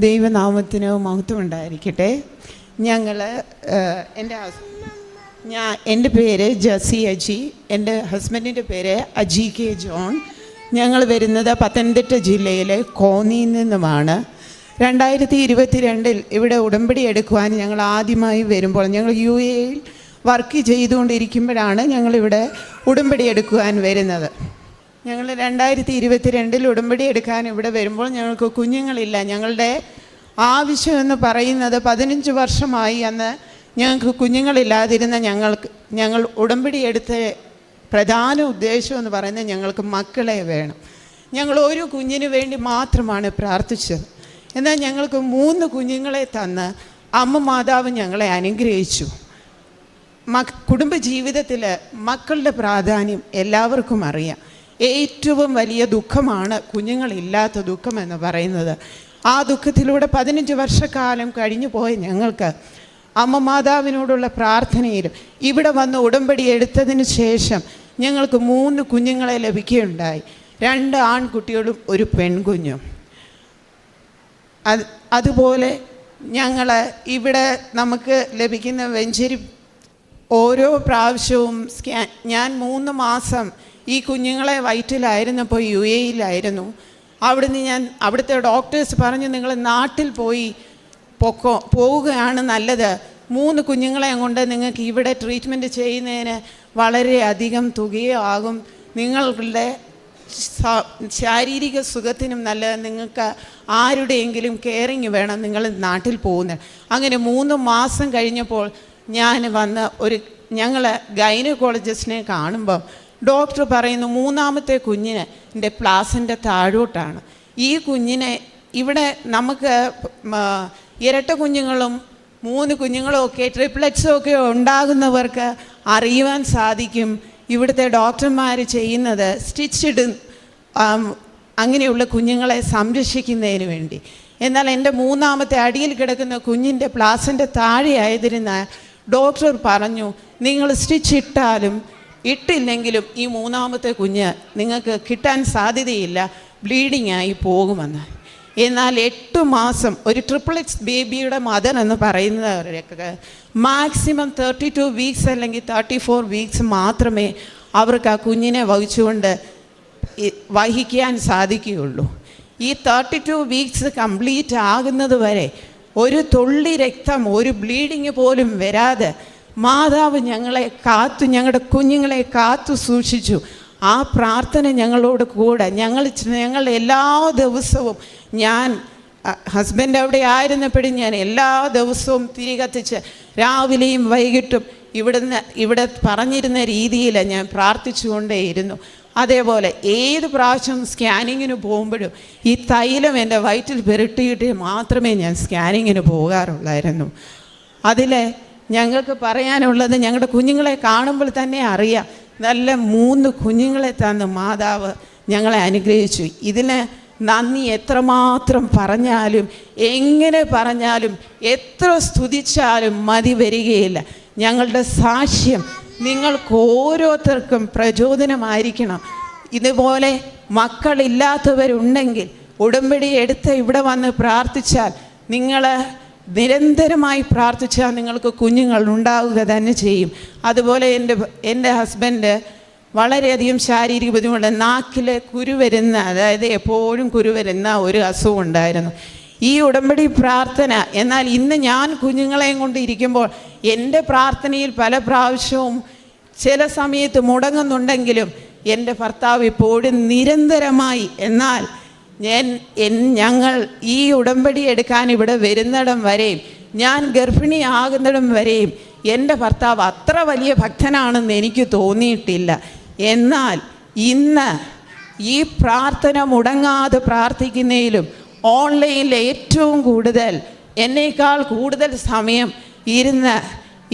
ദൈവനാമത്തിന് മഹത്വം ഉണ്ടായിരിക്കട്ടെ. എൻ്റെ പേര് ജസി അജി, എൻ്റെ ഹസ്ബൻഡിൻ്റെ പേര് അജി കെ ജോൺ. ഞങ്ങൾ വരുന്നത് പത്തനംതിട്ട ജില്ലയിലെ കോന്നിയിൽ നിന്നുമാണ്. 2022 ഇവിടെ ഉടമ്പടി എടുക്കുവാൻ ഞങ്ങൾ ആദ്യമായി വരുമ്പോൾ, ഞങ്ങൾ UAE വർക്ക് ചെയ്തുകൊണ്ടിരിക്കുമ്പോഴാണ് ഞങ്ങളിവിടെ ഉടമ്പടി എടുക്കുവാൻ വരുന്നത്. ഞങ്ങൾ 2022 ഉടമ്പടി എടുക്കാൻ ഇവിടെ വരുമ്പോൾ ഞങ്ങൾക്ക് കുഞ്ഞുങ്ങളില്ല. ഞങ്ങളുടെ ആവശ്യമെന്ന് പറയുന്നത് 15 വർഷമായി അന്ന് ഞങ്ങൾക്ക് കുഞ്ഞുങ്ങളില്ലാതിരുന്ന ഞങ്ങൾ ഉടമ്പടി എടുത്ത പ്രധാന ഉദ്ദേശം എന്ന് പറയുന്നത് ഞങ്ങൾക്ക് മക്കളെ വേണം. ഞങ്ങൾ ഒരു കുഞ്ഞിന് വേണ്ടി മാത്രമാണ് പ്രാർത്ഥിച്ചത്. എന്നാൽ ഞങ്ങൾക്ക് 3 കുഞ്ഞുങ്ങളെ തന്ന് അമ്മ മാതാവ് ഞങ്ങളെ അനുഗ്രഹിച്ചു. കുടുംബജീവിതത്തിൽ മക്കളുടെ പ്രാധാന്യം എല്ലാവർക്കും അറിയാം. ഏറ്റവും വലിയ ദുഃഖമാണ് കുഞ്ഞുങ്ങളില്ലാത്ത ദുഃഖം എന്ന് പറയുന്നത്. ആ ദുഃഖത്തിലൂടെ 15 വർഷക്കാലം കഴിഞ്ഞു പോയ ഞങ്ങൾക്ക് അമ്മ മാതാവിനോടുള്ള പ്രാർത്ഥനയിലും ഇവിടെ വന്ന് ഉടമ്പടി എടുത്തതിന് ശേഷം ഞങ്ങൾക്ക് 3 കുഞ്ഞുങ്ങളെ ലഭിക്കുകയുണ്ടായി. 2 ആൺകുട്ടികളും 1 പെൺകുഞ്ഞും. അതുപോലെ ഞങ്ങൾ ഇവിടെ നമുക്ക് ലഭിക്കുന്ന വെഞ്ചരി ഓരോ പ്രാവശ്യവും ഞാൻ 3 മാസം ഈ കുഞ്ഞുങ്ങളെ വയറ്റിലായിരുന്നപ്പോൾ UAE അവിടുത്തെ ഡോക്ടേഴ്സ് പറഞ്ഞു, നിങ്ങൾ നാട്ടിൽ പോവുകയാണ് നല്ലത്. 3 കുഞ്ഞുങ്ങളെ കൊണ്ട് നിങ്ങൾക്ക് ഇവിടെ ട്രീറ്റ്മെൻറ്റ് ചെയ്യുന്നതിന് വളരെയധികം തുകയാകും. നിങ്ങളുടെ ശാരീരിക സുഖത്തിനും നല്ലത്. നിങ്ങൾക്ക് ആരുടെയെങ്കിലും കെയറിങ് വേണം, നിങ്ങൾ നാട്ടിൽ പോകുന്നത്. അങ്ങനെ 3 മാസം കഴിഞ്ഞപ്പോൾ ഞാൻ വന്ന് ഞങ്ങൾ ഗൈനക്കോളജിസ്റ്റിനെ കാണുമ്പം ഡോക്ടർ പറയുന്നു, 3ാമത്തെ കുഞ്ഞിന് എൻ്റെ പ്ലാസൻ്റെ താഴോട്ടാണ്. ഈ കുഞ്ഞിനെ ഇവിടെ നമുക്ക് ഇരട്ട കുഞ്ഞുങ്ങളും 3 കുഞ്ഞുങ്ങളും ഒക്കെ ട്രിപ്ലെറ്റ്സും ഒക്കെ ഉണ്ടാകുന്നവർക്ക് അറിയുവാൻ സാധിക്കും. ഇവിടുത്തെ ഡോക്ടർമാർ ചെയ്യുന്നത് സ്റ്റിച്ചിട് അങ്ങനെയുള്ള കുഞ്ഞുങ്ങളെ സംരക്ഷിക്കുന്നതിന് വേണ്ടി. എന്നാൽ എൻ്റെ 3ാമത്തെ അടിയിൽ കിടക്കുന്ന കുഞ്ഞിൻ്റെ പ്ലാസൻ്റെ താഴെ ആയതിനാൽ ഡോക്ടർ പറഞ്ഞു, നിങ്ങൾ സ്റ്റിച്ച് ഇട്ടില്ലെങ്കിലും ഈ 3ാമത്തെ കുഞ്ഞ് നിങ്ങൾക്ക് കിട്ടാൻ സാധ്യതയില്ല, ബ്ലീഡിങ് ആയി പോകുമെന്ന്. എന്നാൽ 8 മാസം ഒരു ട്രിപ്പിൾഎക്സ് ബേബിയുടെ മദർ എന്ന് പറയുന്നവരൊക്കെ മാക്സിമം 32 വീക്സ് അല്ലെങ്കിൽ 34 വീക്സ് മാത്രമേ അവർക്ക് ആ കുഞ്ഞിനെ വഹിക്കാൻ സാധിക്കുകയുള്ളൂ. ഈ 32 വീക്സ് കംപ്ലീറ്റ് ആകുന്നത് വരെ ഒരു തുള്ളി രക്തം, ഒരു ബ്ലീഡിങ് പോലും വരാതെ മാതാവ് ഞങ്ങളുടെ കുഞ്ഞുങ്ങളെ കാത്തു സൂക്ഷിച്ചു. ആ പ്രാർത്ഥന ഞങ്ങളോട് കൂടെ ഞങ്ങൾ എല്ലാ ദിവസവും, ഞാൻ ഹസ്ബൻഡ് അവിടെ ആയിരുന്നപ്പോഴും ഞാൻ എല്ലാ ദിവസവും തിരി കത്തിച്ച് രാവിലെയും വൈകിട്ടും ഇവിടെ പറഞ്ഞിരുന്ന രീതിയിൽ ഞാൻ പ്രാർത്ഥിച്ചുകൊണ്ടേയിരുന്നു. അതേപോലെ ഏത് പ്രാവശ്യം സ്കാനിങ്ങിന് പോകുമ്പോഴും ഈ തൈലം എൻ്റെ വയറ്റിൽ പുരട്ടിയിട്ട് മാത്രമേ ഞാൻ സ്കാനിങ്ങിന് പോകാറുള്ളായിരുന്നു. അതിൽ ഞങ്ങൾക്ക് പറയാനുള്ളത്, ഞങ്ങളുടെ കുഞ്ഞുങ്ങളെ കാണുമ്പോൾ തന്നെ അറിയാം, നല്ല 3 കുഞ്ഞുങ്ങളെ തന്ന് മാതാവ് ഞങ്ങളെ അനുഗ്രഹിച്ചു. ഇതിന് നന്ദി എത്രമാത്രം പറഞ്ഞാലും, എങ്ങനെ പറഞ്ഞാലും, എത്ര സ്തുതിച്ചാലും മതി വരികയില്ല. ഞങ്ങളുടെ സാക്ഷ്യം നിങ്ങൾക്ക് ഓരോരുത്തർക്കും പ്രചോദനമായിരിക്കണം. ഇതുപോലെ മക്കളില്ലാത്തവരുണ്ടെങ്കിൽ ഉടമ്പടി എടുത്ത് ഇവിടെ വന്ന് പ്രാർത്ഥിച്ചാൽ, നിങ്ങൾ നിരന്തരമായി പ്രാർത്ഥിച്ചാൽ നിങ്ങൾക്ക് കുഞ്ഞുങ്ങൾ ഉണ്ടാവുക തന്നെ ചെയ്യും. അതുപോലെ എൻ്റെ ഹസ്ബൻഡ് വളരെയധികം ശാരീരിക ബുദ്ധിമുട്ട്, നാക്കിൽ കുരുവരുന്ന, അതായത് എപ്പോഴും കുരുവരുന്ന ഒരു അസുഖം ഉണ്ടായിരുന്നു. ഈ ഉടമ്പടി പ്രാർത്ഥന, എന്നാൽ ഇന്ന് ഞാൻ കുഞ്ഞുങ്ങളെയും കൊണ്ട് ഇരിക്കുമ്പോൾ എൻ്റെ പ്രാർത്ഥനയിൽ പല പ്രാവശ്യവും ചില സമയത്ത് മുടങ്ങുന്നുണ്ടെങ്കിലും എൻ്റെ ഭർത്താവ് ഇപ്പോഴും നിരന്തരമായി, എന്നാൽ ഞങ്ങൾ ഈ ഉടമ്പടി എടുക്കാൻ ഇവിടെ വരുന്നിടം വരെയും, ഞാൻ ഗർഭിണിയാകുന്നിടം വരെയും എൻ്റെ ഭർത്താവ് അത്ര വലിയ ഭക്തനാണെന്ന് എനിക്ക് തോന്നിയിട്ടില്ല. എന്നാൽ ഇന്ന് ഈ പ്രാർത്ഥന മുടങ്ങാതെ പ്രാർത്ഥിക്കുന്നതിലും ഓൺലൈനിൽ ഏറ്റവും കൂടുതൽ, എന്നേക്കാൾ കൂടുതൽ സമയം ഇരുന്ന്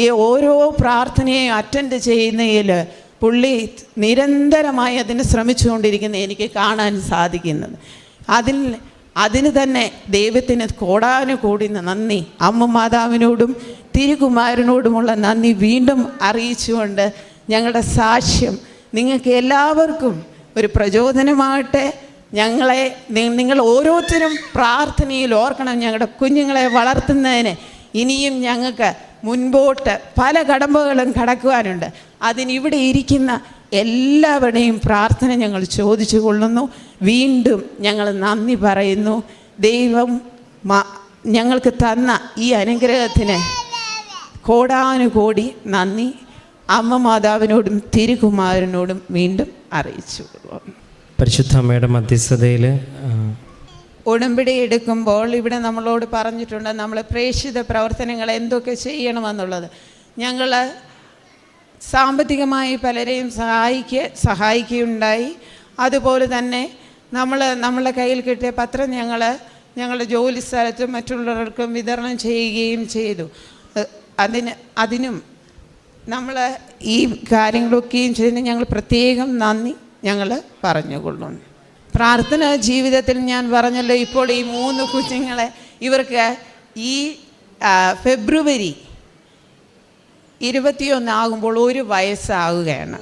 ഈ ഓരോ പ്രാർത്ഥനയെയും അറ്റൻഡ് ചെയ്യുന്നതിൽ പുള്ളി നിരന്തരമായി അതിന് ശ്രമിച്ചുകൊണ്ടിരിക്കുന്ന എനിക്ക് കാണാൻ സാധിക്കുന്നത്. അതിന് തന്നെ ദൈവത്തിന് കോടാനുകൂടി നന്ദി, അമ്മ മാതാവിനോടും തിരുകുമാരനോടുമുള്ള നന്ദി വീണ്ടും അറിയിച്ചുകൊണ്ട് ഞങ്ങളുടെ സാക്ഷ്യം നിങ്ങൾക്ക് എല്ലാവർക്കും ഒരു പ്രചോദനമാകട്ടെ. നിങ്ങൾ ഓരോരുത്തരും പ്രാർത്ഥനയിൽ ഓർക്കണം. ഞങ്ങളുടെ കുഞ്ഞുങ്ങളെ വളർത്തുന്നതിന് ഇനിയും ഞങ്ങൾക്ക് മുൻപോട്ട് പല കടമ്പകളും കടക്കുവാനുണ്ട്. അതിനിവിടെ ഇരിക്കുന്ന എല്ലാവരുടെയും പ്രാർത്ഥന ഞങ്ങൾ ചോദിച്ചു കൊള്ളുന്നു. വീണ്ടും ഞങ്ങൾ നന്ദി പറയുന്നു. ദൈവം ഞങ്ങൾക്ക് തന്ന ഈ അനുഗ്രഹത്തിന് കോടാനുകോടി നന്ദി അമ്മ മാതാവിനോടും തിരുകുമാരനോടും വീണ്ടും അറിയിച്ചു. പരിശുദ്ധ അമ്മയുടെ മധ്യസ്ഥതയിൽ ഉടമ്പടി എടുക്കുമ്പോൾ ഇവിടെ നമ്മളോട് പറഞ്ഞിട്ടുണ്ട് നമ്മൾ പ്രേക്ഷിത പ്രവർത്തനങ്ങൾ എന്തൊക്കെ ചെയ്യണമെന്നുള്ളത്. ഞങ്ങൾ സാമ്പത്തികമായി പലരെയും സഹായിക്കുകയുണ്ടായി. അതുപോലെ തന്നെ നമ്മളുടെ കയ്യിൽ കിട്ടിയ പത്രം ഞങ്ങളുടെ ജോലി സ്ഥലത്തും മറ്റുള്ളവർക്കും വിതരണം ചെയ്യുകയും ചെയ്തു. അതിനും നമ്മൾ ഈ കാര്യങ്ങളൊക്കെയും ചെയ്തതിന് ഞങ്ങൾ പ്രത്യേകം നന്ദി ഞങ്ങൾ പറഞ്ഞുകൊള്ളുന്നു. പ്രാർത്ഥന ജീവിതത്തിൽ ഞാൻ പറഞ്ഞല്ലോ, ഇപ്പോൾ ഈ 3 കുഞ്ഞുങ്ങളെ ഇവർക്ക് ഈ ഫെബ്രുവരി 21 ആകുമ്പോൾ 1 വയസ്സാവുകയാണ്.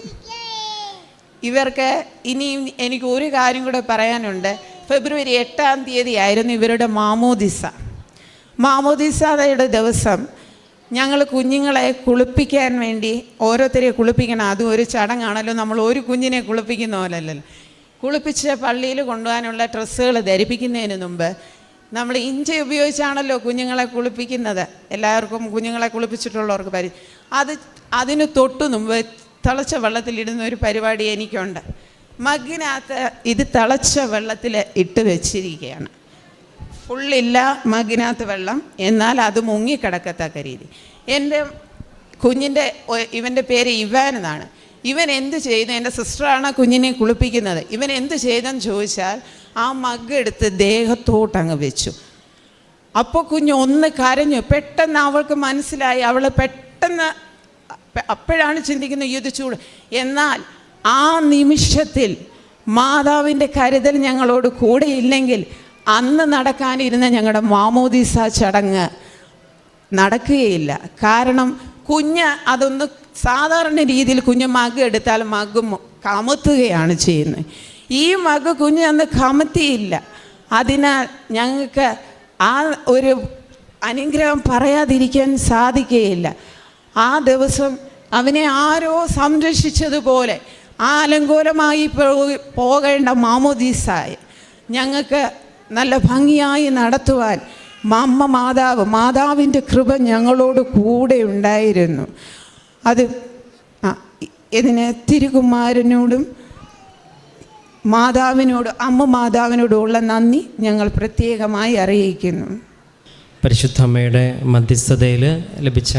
ഇവർക്ക് ഇനിയും എനിക്ക് ഒരു കാര്യം കൂടെ പറയാനുണ്ട്. ഫെബ്രുവരി 8-ാം തീയതി ആയിരുന്നു ഇവരുടെ മാമോദിസയുടെ ദിവസം. ഞങ്ങൾ കുഞ്ഞുങ്ങളെ കുളിപ്പിക്കാൻ വേണ്ടി ഓരോരുത്തരെ കുളിപ്പിക്കണം. അതും ഒരു ചടങ്ങാണല്ലോ. നമ്മൾ ഒരു കുഞ്ഞിനെ കുളിപ്പിക്കുന്ന പോലല്ലോ. കുളിപ്പിച്ച് പള്ളിയിൽ കൊണ്ടുപോകാനുള്ള ഡ്രസ്സുകൾ ധരിപ്പിക്കുന്നതിന് മുമ്പ് നമ്മൾ ഇഞ്ചി ഉപയോഗിച്ചാണല്ലോ കുഞ്ഞുങ്ങളെ കുളിപ്പിക്കുന്നത്. എല്ലാവർക്കും കുഞ്ഞുങ്ങളെ കുളിപ്പിച്ചിട്ടുള്ളവർക്ക് അതിന് തൊട്ടു മുമ്പ് തിളച്ച വെള്ളത്തിലിടുന്ന ഒരു പരിപാടി എനിക്കുണ്ട്. മഗ്ഗിനകത്ത് ഇത് തിളച്ച വെള്ളത്തിൽ ഇട്ട് വെച്ചിരിക്കുകയാണ്. ഫുള്ളില്ല മഗ്ഗിനകത്ത് വെള്ളം, എന്നാൽ അത് മുങ്ങിക്കിടക്കത്തക്ക രീതി. എൻ്റെ കുഞ്ഞിൻ്റെ ഇവൻ്റെ പേര് ഇവാൻ എന്നാണ്. ഇവൻ എന്ത് ചെയ്തു? എൻ്റെ സിസ്റ്ററാണ് കുഞ്ഞിനെ കുളിപ്പിക്കുന്നത്. ഇവൻ എന്ത് ചെയ്തെന്ന് ചോദിച്ചാൽ ആ മഗ്ഗ് എടുത്ത് ദേഹത്തോട്ടങ്ങ് വെച്ചു. അപ്പോൾ കുഞ്ഞ് ഒന്ന് കരഞ്ഞു. പെട്ടെന്ന് അവൾക്ക് മനസ്സിലായി. അവൾ പെട്ടെന്ന് അപ്പോഴാണ് ചിന്തിക്കുന്നത് ഇത് ചൂട്. എന്നാൽ ആ നിമിഷത്തിൽ മാതാവിൻ്റെ കരുതൽ ഞങ്ങളോട് കൂടെ ഇല്ലെങ്കിൽ അന്ന് നടക്കാനിരുന്ന ഞങ്ങളുടെ മാമോദീസ ചടങ്ങ് നടക്കുകയില്ല. കാരണം കുഞ്ഞ് അതൊന്ന് സാധാരണ രീതിയിൽ കുഞ്ഞ് മഗ് എടുത്താൽ മഗ് കമത്തുകയാണ് ചെയ്യുന്നത്. ഈ മഗ് കുഞ്ഞ് അന്ന് കമത്തിയില്ല. അതിനാൽ ഞങ്ങൾക്ക് ആ ഒരു അനുഗ്രഹം പറയാതിരിക്കാൻ സാധിക്കുകയില്ല. ആ ദിവസം അവനെ ആരോ സംരക്ഷിച്ചതുപോലെ ആലങ്കോലമായി പോകേണ്ട മാമോദീസായ ഞങ്ങൾക്ക് നല്ല ഭംഗിയായി നടത്തുവാൻ മാതാവിൻ്റെ കൃപ ഞങ്ങളോട് കൂടെ ഉണ്ടായിരുന്നു. ഇതിന് തിരുകുമാരനോടും അമ്മ മാതാവിനോടുമുള്ള നന്ദി ഞങ്ങൾ പ്രത്യേകമായി അറിയിക്കുന്നു. പരിശുദ്ധ അമ്മയുടെ മധ്യസ്ഥതയിൽ ലഭിച്ച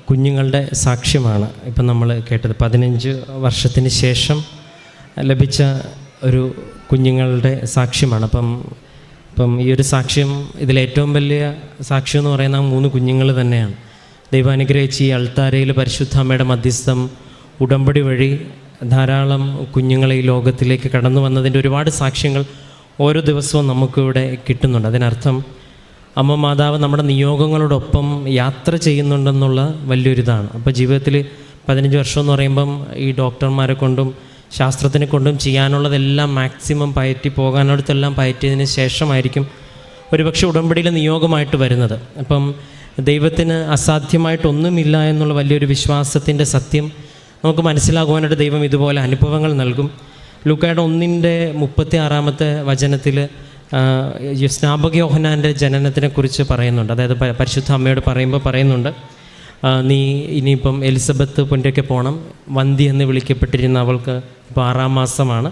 കുഞ്ഞുങ്ങളുടെ സാക്ഷ്യമാണ് ഇപ്പം നമ്മൾ കേട്ടത്. 15 വർഷത്തിന് ശേഷം ലഭിച്ച ഒരു കുഞ്ഞുങ്ങളുടെ സാക്ഷ്യമാണ്. അപ്പം ഈ ഒരു സാക്ഷ്യം, ഇതിലേറ്റവും വലിയ സാക്ഷ്യം എന്ന് പറയുന്ന 3 കുഞ്ഞുങ്ങൾ തന്നെയാണ്. ദൈവം അനുഗ്രഹിച്ച് ഈ അൾത്താരയിൽ പരിശുദ്ധ അമ്മയുടെ മധ്യസ്ഥം ഉടമ്പടി വഴി ധാരാളം കുഞ്ഞുങ്ങളെ ഈ ലോകത്തിലേക്ക് കടന്നു വന്നതിൻ്റെ ഒരുപാട് സാക്ഷ്യങ്ങൾ ഓരോ ദിവസവും നമുക്കിവിടെ കിട്ടുന്നുണ്ട്. അതിനർത്ഥം അമ്മ മാതാവ് നമ്മുടെ നിയോഗങ്ങളോടൊപ്പം യാത്ര ചെയ്യുന്നുണ്ടെന്നുള്ള വലിയൊരിതാണ്. അപ്പോൾ ജീവിതത്തിൽ 15 വർഷം എന്ന് പറയുമ്പം ഈ ഡോക്ടർമാരെ കൊണ്ടും ശാസ്ത്രത്തിനെ കൊണ്ടും ചെയ്യാനുള്ളതെല്ലാം മാക്സിമം പോകാനുള്ളതെല്ലാം പയറ്റിയതിന് ശേഷമായിരിക്കും ഒരുപക്ഷെ ഉടമ്പടിയിൽ നിയോഗമായിട്ട് വരുന്നത്. അപ്പം ദൈവത്തിന് അസാധ്യമായിട്ടൊന്നുമില്ല എന്നുള്ള വലിയൊരു വിശ്വാസത്തിൻ്റെ സത്യം നമുക്ക് മനസ്സിലാകുവാനായിട്ട് ദൈവം ഇതുപോലെ അനുഭവങ്ങൾ നൽകും. ലൂക്കായുടെ 1:36 വചനത്തിൽ സ്നാപക യോഹന്നാൻ്റെ ജനനത്തിനെക്കുറിച്ച് പറയുന്നുണ്ട്. അതായത് പരിശുദ്ധ അമ്മയോട് പറയുന്നുണ്ട്, നീ ഇനിയിപ്പം എലിസബത്ത് പൊൻ്റെയൊക്കെ പോകണം, വന്തി എന്ന് വിളിക്കപ്പെട്ടിരുന്ന അവൾക്ക് ഇപ്പോൾ 6-ാം മാസമാണ്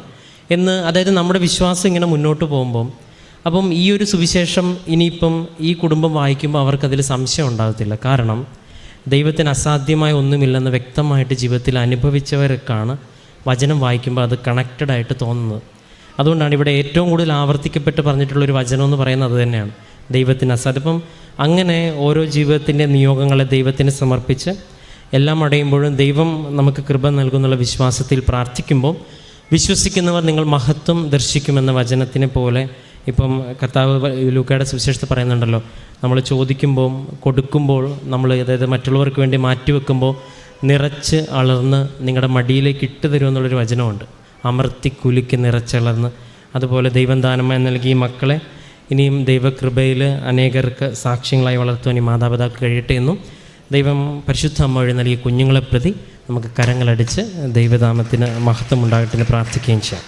എന്ന്. അതായത് നമ്മുടെ വിശ്വാസം ഇങ്ങനെ മുന്നോട്ട് പോകുമ്പം അപ്പം ഈ ഒരു സുവിശേഷം ഇനിയിപ്പം ഈ കുടുംബം വായിക്കുമ്പോൾ അവർക്കതിൽ സംശയം ഉണ്ടാകത്തില്ല. കാരണം ദൈവത്തിന് അസാധ്യമായ ഒന്നുമില്ലെന്ന് വ്യക്തമായിട്ട് ജീവിതത്തിൽ അനുഭവിച്ചവർക്കാണ് വചനം വായിക്കുമ്പോൾ അത് കണക്റ്റഡായിട്ട് തോന്നുന്നത്. അതുകൊണ്ടാണ് ഇവിടെ ഏറ്റവും കൂടുതൽ ആവർത്തിക്കപ്പെട്ട് പറഞ്ഞിട്ടുള്ളൊരു വചനം എന്ന് പറയുന്നത് അത് തന്നെയാണ്, ദൈവത്തിന് അസാധ്യം. അപ്പം അങ്ങനെ ഓരോ ജീവിതത്തിൻ്റെ നിയോഗങ്ങളെ ദൈവത്തിന് സമർപ്പിച്ച് എല്ലാം അടയുമ്പോഴും ദൈവം നമുക്ക് കൃപ നൽകുന്നുള്ള വിശ്വാസത്തിൽ പ്രാർത്ഥിക്കുമ്പോൾ വിശ്വസിക്കുന്നവർ നിങ്ങൾ മഹത്വം ദർശിക്കുമെന്ന വചനത്തിനെ പോലെ ഇപ്പം കർത്താവ് ലൂക്കയുടെ സുവിശേഷത്തിൽ പറയുന്നുണ്ടല്ലോ, നമ്മൾ ചോദിക്കുമ്പോൾ കൊടുക്കുമ്പോൾ നമ്മൾ അതായത് മറ്റുള്ളവർക്ക് വേണ്ടി മാറ്റിവെക്കുമ്പോൾ നിറച്ച് അളർന്ന് നിങ്ങളുടെ മടിയിലേക്ക് ഇട്ട് തരുമെന്നുള്ളൊരു വചനമുണ്ട്. അമർത്തി കുലുക്കി നിറച്ചളർന്ന് അതുപോലെ ദൈവം ദാനമായി നൽകിയ മക്കളെ ഇനിയും ദൈവകൃപയിൽ അനേകർക്ക് സാക്ഷ്യങ്ങളായി വളർത്തുവാൻ ഈ മാതാപിതാക്കൾ കഴിയട്ടെ എന്നും ദൈവം പരിശുദ്ധ അമ്മ വഴി നൽകിയ കുഞ്ഞുങ്ങളെ പ്രതി നമുക്ക് കരങ്ങളടിച്ച് ദൈവനാമത്തിന് മഹത്വം ഉണ്ടാകട്ടെ എന്ന് പ്രാർത്ഥിക്കുകയും ചെയ്യാം.